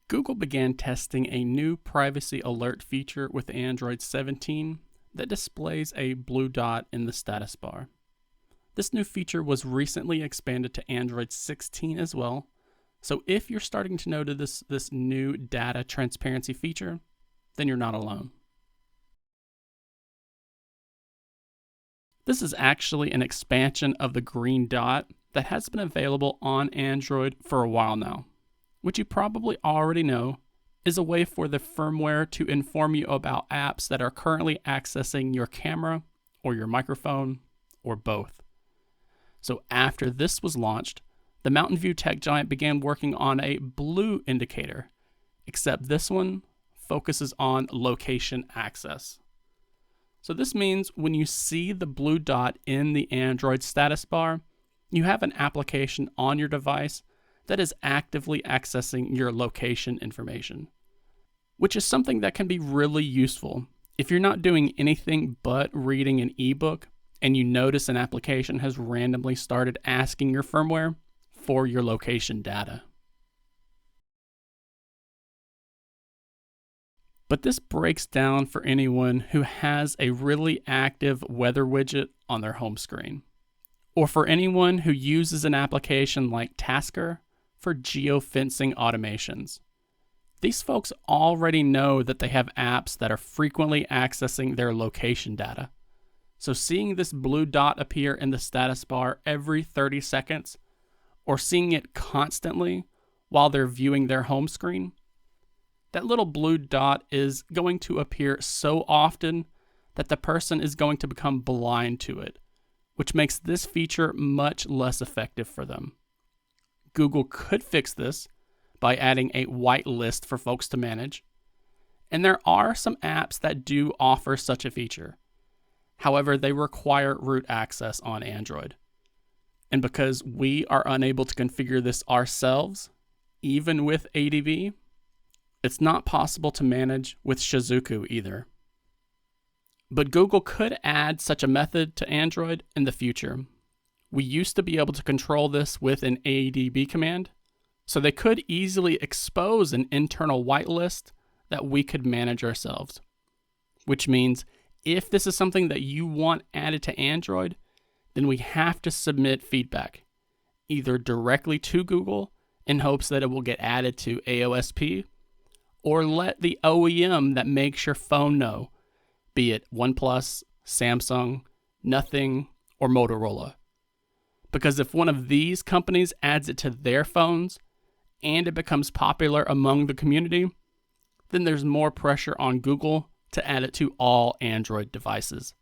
Google began testing a new privacy alert feature with Android 17 that displays a blue dot in the status bar. This new feature was recently expanded to Android 16 as well, so if you're starting to notice this new data transparency feature, then you're not alone. This is actually an expansion of the green dot that has been available on Android for a while now, which you probably already know is a way for the firmware to inform you about apps that are currently accessing your camera or your microphone or both. So after this was launched, the Mountain View tech giant began working on a blue indicator, except this one focuses on location access. So this means when you see the blue dot in the Android status bar, you have an application on your device that is actively accessing your location information, which is something that can be really useful if you're not doing anything but reading an ebook and you notice an application has randomly started asking your firmware for your location data. But this breaks down for anyone who has a really active weather widget on their home screen, or for anyone who uses an application like Tasker for geofencing automations. These folks already know that they have apps that are frequently accessing their location data. So seeing this blue dot appear in the status bar every 30 seconds, or seeing it constantly while they're viewing their home screen, that little blue dot is going to appear so often that the person is going to become blind to it, which makes this feature much less effective for them. Google could fix this by adding a white list for folks to manage, and there are some apps that do offer such a feature. However, they require root access on Android. And because we are unable to configure this ourselves, even with ADB, it's not possible to manage with Shizuku either. But Google could add such a method to Android in the future. We used to be able to control this with an ADB command, so they could easily expose an internal whitelist that we could manage ourselves. Which means if this is something that you want added to Android, then we have to submit feedback, either directly to Google in hopes that it will get added to AOSP, or let the OEM that makes your phone know, be it OnePlus, Samsung, Nothing, or Motorola. Because if one of these companies adds it to their phones and it becomes popular among the community, then there's more pressure on Google to add it to all Android devices.